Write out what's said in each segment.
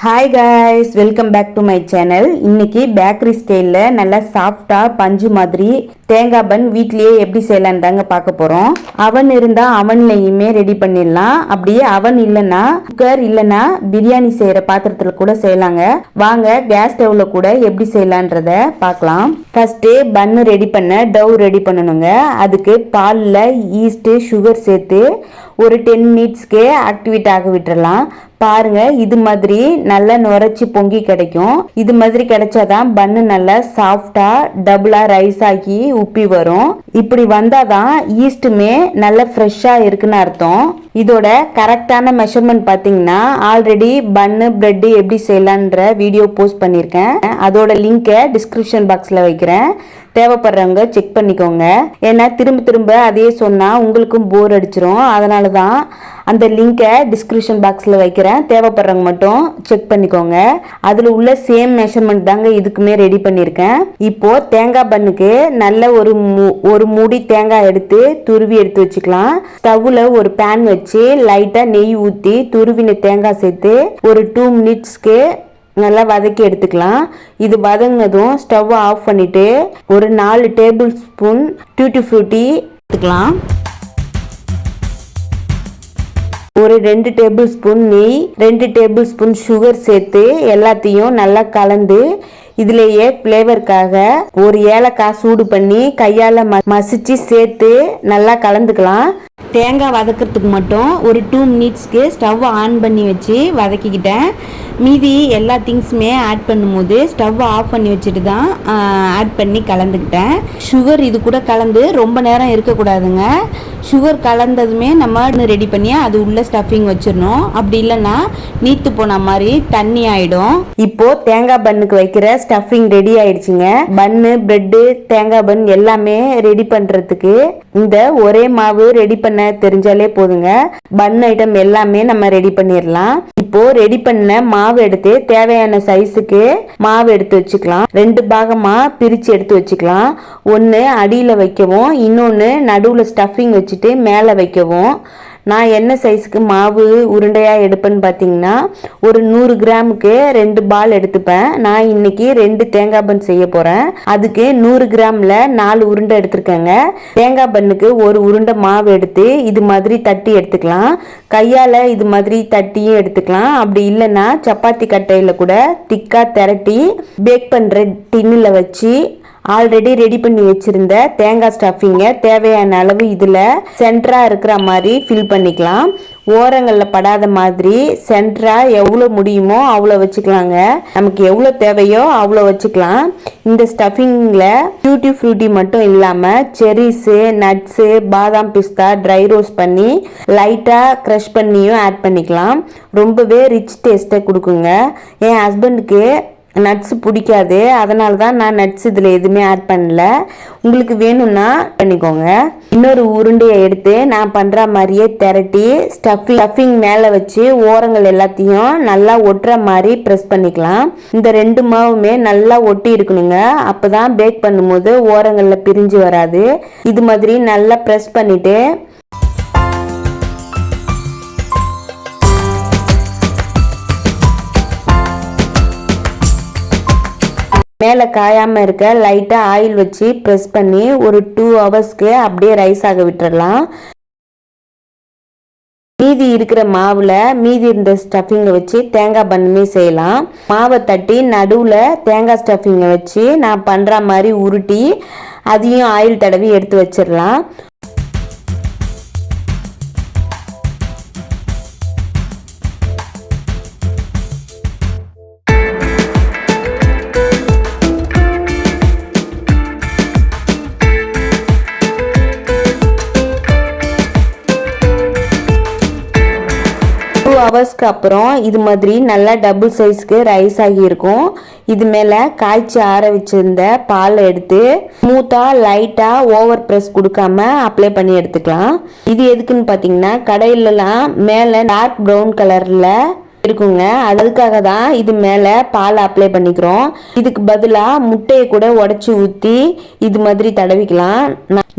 Hi guys, welcome back to my channel. இன்னைக்கு bakery ஸ்டைலில் நல்லா சாஃப்டாக பஞ்சு மாதிரி தேங்காய் பன் வீட்லேயே எப்படி செய்யலான்னு தாங்க பார்க்க போகிறோம். அவன் இருந்தால் அவன்லையுமே ரெடி பண்ணிடலாம். அப்படியே அவன் இல்லைன்னா குக்கர் இல்லைன்னா பிரியாணி செய்கிற பாத்திரத்தில் கூட செய்யலாங்க. வாங்க கேஸ் ஸ்டவ்வில் கூட எப்படி செய்யலான்றத பார்க்கலாம். ஃபஸ்ட்டு பன்னு ரெடி பண்ண டவ் ரெடி பண்ணணுங்க. அதுக்கு பாலில் ஈஸ்ட்டு சுகர் சேர்த்து ஒரு 10 மினிட்ஸ்க்கு ஆக்டிவேட் ஆக விட்டுறலாம். பாருங்க, இது மாதிரி நல்லா நுரைச்சி பொங்கி கிடைக்கும். இது மாதிரி கிடைச்சாதான் பன்னு நல்லா சாஃப்டா டபுளா ரைஸ் ஆகி உப்பி வரும். இப்படி வந்தாதான் ஈஸ்ட்டுமே நல்லா ஃப்ரெஷ்ஷா இருக்குன்னு அர்த்தம். இதோட கரெக்டான மெஷர்மெண்ட் பார்த்தீங்கன்னா ஆல்ரெடி பன்னு பிரெட் எப்படி செய்யலான்ற வீடியோ போஸ்ட் பண்ணியிருக்கேன். அதோட லிங்கை டிஸ்கிரிப்ஷன் பாக்ஸில் வைக்கிறேன். தேவைப்படுறவங்க செக் பண்ணிக்கோங்க. ஏன்னா திரும்ப திரும்ப அதையே சொன்னால் உங்களுக்கும் போர் அடிச்சிரும். அதனால தான் அந்த லிங்கை டிஸ்கிரிப்ஷன் பாக்ஸில் வைக்கிறேன். தேவைப்படுறவங்க மட்டும் செக் பண்ணிக்கோங்க. அதில் உள்ள சேம் மெஷர்மெண்ட் தாங்க இதுக்குமே ரெடி பண்ணியிருக்கேன். இப்போது தேங்காய் பண்ணுக்கு நல்ல ஒரு மூடி தேங்காய் எடுத்து துருவி எடுத்து வச்சுக்கலாம். ஸ்டவ்வில் ஒரு பேன் வச்சு லைட்டாக நெய் ஊற்றி துருவின தேங்காய் சேர்த்து ஒரு 2 மினிட்ஸ்க்கு நல்லா வதக்கி எடுத்துக்கலாம். இது வதங்கினதும் ஸ்டவ் ஆஃப் பண்ணிட்டு ஒரு 4 டேபிள் ஸ்பூன் டூட்டி ஃப்ரூட்டி எடுத்துக்கலாம். ஒரு 2 டேபிள் ஸ்பூன் நெய், 2 டேபிள் ஸ்பூன் சுகர் சேர்த்து எல்லாத்தையும் நல்லா கலந்து இதுலேயே ஃப்ளேவருக்காக ஒரு ஏலக்காய் சூடு பண்ணி கையால் மசிச்சு சேர்த்து நல்லா கலந்துக்கலாம். தேங்காய் வதக்கிறதுக்கு மட்டும் ஒரு 2 மினிட்ஸ்க்கு ஸ்டவ் ஆன் பண்ணி வச்சு வதக்கிக்கிட்டேன். மீதி எல்லா திங்ஸுமே ஆட் பண்ணும்போது ஸ்டவ் ஆஃப் பண்ணி வச்சுட்டு தான் ஆட் பண்ணி கலந்துக்கிட்டேன். சுகர் இது கூட கலந்து ரொம்ப நேரம் இருக்கக்கூடாதுங்க. சுகர் கலந்ததுமே நம்ம ரெடி பண்ணி அது உள்ள ஸ்டஃபிங் வச்சிடணும். அப்படி இல்லைன்னா நீத்து போன மாதிரி தண்ணி ஆகிடும். இப்போது தேங்காய் பண்ணுக்கு வைக்கிற ஸ்டஃபிங் ரெடி ஆயிடுச்சுங்க. பன்னு, பிரெட்டு, தேங்காய் பன் எல்லாமே ரெடி பண்ணுறதுக்கு இந்த ஒரே மாவு ரெடி பண்ண தெரிஞ்சாலே போதுங்க. பன் ஐட்டம் எல்லாமே நம்ம ரெடி பண்ணிடலாம். இப்போ ரெடி பண்ண மாவு எடுத்து தேவையான சைஸுக்கு மாவு எடுத்து வச்சுக்கலாம். 2 பாகமா பிரிச்சு எடுத்து வச்சுக்கலாம். ஒன்று அடியில் வைக்கவும், இன்னொன்று நடுவில் ஸ்டஃபிங் வச்சுட்டு மேலே வைக்கவும். நான் என்ன சைஸுக்கு மாவு உருண்டையாக எடுப்பேன்னு பார்த்தீங்கன்னா ஒரு 100 கிராமுக்கு 2 பால் எடுத்துப்பேன். நான் இன்னைக்கு 2 தேங்காய் பன் செய்ய போகிறேன். அதுக்கு 100 கிராமில் 4 உருண்டை எடுத்துருக்கேங்க. தேங்காய் பண்ணுக்கு ஒரு உருண்டை மாவு எடுத்து இது மாதிரி தட்டி எடுத்துக்கலாம். கையால் இது மாதிரி தட்டியும் எடுத்துக்கலாம். அப்படி இல்லைன்னா சப்பாத்தி கட்டையில் கூட திக்காக திரட்டி பேக் பண்ணுற டின்னில் வச்சு ஆல்ரெடி ரெடி பண்ணி வச்சிருந்த தேங்காய் ஸ்டஃபிங்கை தேவையான அளவு இதில் சென்டராக இருக்கிற மாதிரி ஃபில் பண்ணிக்கலாம். ஓரங்களில் படாத மாதிரி சென்டராக எவ்வளோ முடியுமோ அவ்வளோ வச்சுக்கலாங்க. நமக்கு எவ்வளோ தேவையோ அவ்வளோ வச்சுக்கலாம். இந்த ஸ்டஃபிங்கில் டூட்டி ஃப்ரூட்டி மட்டும் இல்லாமல் செரிஸு, நட்ஸு, பாதாம், பிஸ்தா ட்ரை ரோஸ்ட் பண்ணி லைட்டாக க்ரஷ் பண்ணியும் ஆட் பண்ணிக்கலாம். ரொம்பவே ரிச் டேஸ்ட்டை கொடுக்குங்க. என் ஹஸ்பண்டுக்கு நட்ஸ் பிடிக்காது, அதனால தான் நான் நட்ஸ் இதில் எதுவுமே ஆட் பண்ணல. உங்களுக்கு வேணும்னா பண்ணிக்கோங்க. இன்னொரு உருண்டையை எடுத்து நான் பண்ணுற மாதிரியே திரட்டி ஸ்டஃபிங் மேலே வச்சு ஓரங்கள் எல்லாத்தையும் நல்லா ஒட்டுற மாதிரி ப்ரெஸ் பண்ணிக்கலாம். இந்த 2 மாவுமே நல்லா ஒட்டி இருக்கணுங்க. அப்போ தான் பேக் பண்ணும்போது ஓரங்களில் பிரிஞ்சு வராது. இது மாதிரி நல்லா ப்ரெஸ் பண்ணிவிட்டு மேலே காயாமல் இருக்க லைட்டாக ஆயில் வச்சு ப்ரெஸ் பண்ணி ஒரு 2 ஹவர்ஸ்க்கு அப்படியே ரைஸ் ஆக விட்டுடலாம். மீதி இருக்கிற மாவில் மீதி இருந்த ஸ்டஃபிங்கை வச்சு தேங்காய் பண்ணுமே செய்யலாம். மாவை தட்டி நடுவில் தேங்காய் ஸ்டஃபிங்கை வச்சு நான் பண்ணுற மாதிரி உருட்டி அதையும் ஆயில் தடவி எடுத்து வச்சிடலாம். ஹவர்ஸ்க்கு அப்புறம் இது மாதிரி நல்லா டபுள் சைஸ்க்கு ரைஸ் ஆகியிருக்கும். இது மேலே காய்ச்சி ஆற வச்சிருந்த பால் எடுத்து ஸ்மூத்தாக லைட்டாக ஓவர் ப்ரெஸ் கொடுக்காம அப்ளை பண்ணி எடுத்துக்கலாம். இது எதுக்குன்னு பார்த்தீங்கன்னா கடையிலலாம் மேலே டார்க் ப்ரௌன் கலரில் இருக்குங்க. அதுக்காக தான் இது மேலே பால் அப்ளை பண்ணிக்கிறோம். இதுக்கு பதிலாக முட்டையை கூட உடச்சி ஊற்றி இது மாதிரி தடவிக்கலாம்.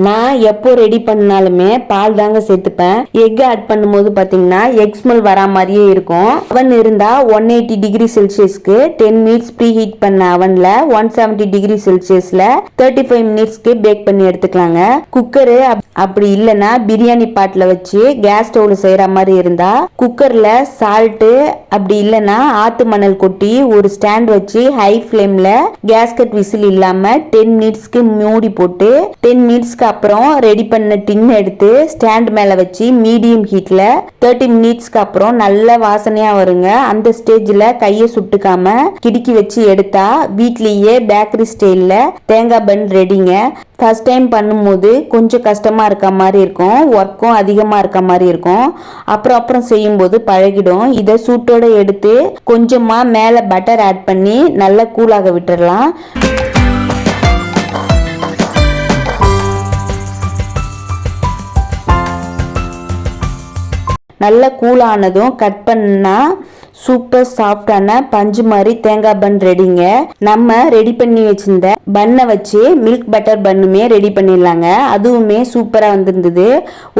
நான் எப்போ ரெடி பண்ணாலுமே பால் தாங்க சேர்த்துப்பேன். எக் ஆட் பண்ணும்போது பார்த்தீங்கன்னா எக் ஸ்மெல் வரா மாதிரியே இருக்கும். அவன் இருந்தால் 180 டிகிரி செல்சியஸ்க்கு 10 மினிட்ஸ் ப்ரீ ஹீட் பண்ண அவனில் 170 டிகிரி செல்சியஸில் 35 மினிட்ஸ்க்கு பேக் பண்ணி எடுத்துக்கலாங்க. குக்கரு அப்படி இல்லைன்னா பிரியாணி பாட்டில் வச்சு கேஸ் ஸ்டவ்ல செய்கிற மாதிரி இருந்தால் குக்கரில் சால்ட்டு அப்படி இல்லைன்னா ஆத்து மணல் கொட்டி ஒரு ஸ்டாண்ட் வச்சு ஹை ஃப்ளேமில் கேஸ்கட் விசில் இல்லாமல் 10 மினிட்ஸ்க்கு மூடி போட்டு 10 மினிட்ஸ்க்கு அப்புறம் ரெடி பண்ண டின் எடுத்து ஸ்டாண்ட் மேலே வச்சு மீடியம் ஹீட்டில் 30 மினிட்ஸ்க்கு அப்புறம் நல்ல வாசனையாக வருங்க. அந்த ஸ்டேஜில் கையை சுட்டுக்காம கிடுக்கி வச்சு எடுத்தா வீட்லேயே பேக்கரி ஸ்டைலில் தேங்காய் பன் ரெடிங்க. ஃபர்ஸ்ட் டைம் பண்ணும்போது கொஞ்சம் கஷ்டமாக இருக்க மாதிரி இருக்கும், ஒர்க்கும் அதிகமாக இருக்க மாதிரி இருக்கும். அப்புறம் செய்யும்போது பழகிடும். இதை சூட்டோடு எடுத்து கொஞ்சமாக மேலே பட்டர் ஆட் பண்ணி நல்லா கூலாக விட்டுடலாம். நல்லா கூலானதும் கட் பண்ணா சூப்பர் சாஃப்டான பஞ்சு மாதிரி தேங்காய் பன் ரெடிங்க. நம்ம ரெடி பண்ணி வச்சிருந்த பன்னை வச்சு மில்க் பட்டர் பன்னுமே ரெடி பண்ணிடலாங்க. அதுவுமே சூப்பராக வந்திருந்தது.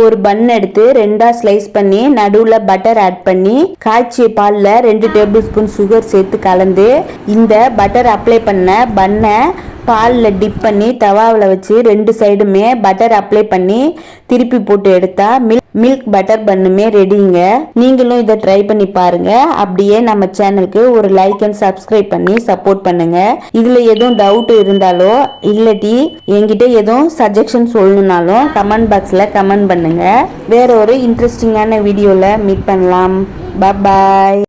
ஒரு பன் எடுத்து 2 ஸ்லைஸ் பண்ணி நடுவில் பட்டர் ஆட் பண்ணி காய்ச்சிய பாலில் 2 டேபிள் ஸ்பூன் சுகர் சேர்த்து கலந்து இந்த பட்டர் அப்ளை பண்ண பன்னை பாலில் டிப் பண்ணி தவாவில் வச்சு 2 சைடுமே பட்டர் அப்ளை பண்ணி திருப்பி போட்டு எடுத்தா மில்க் பட்டர் பன்னுமே ரெடிங்க. நீங்களும் இதை ட்ரை பண்ணி பாருங்க. அப்படியே நம்ம சேனலுக்கு ஒரு லைக் அண்ட் சப்ஸ்கிரைப் பண்ணி சப்போர்ட் பண்ணுங்க. இதுல எதுவும் டவுட் இருந்தாலோ இல்லாட்டி என்கிட்ட எதுவும் சஜஷன் சொல்லணும்னாலும் கமெண்ட் பாக்ஸ்ல கமெண்ட் பண்ணுங்க. வேற ஒரு இன்ட்ரெஸ்டிங்கான வீடியோல மீட் பண்ணலாம். பாய்.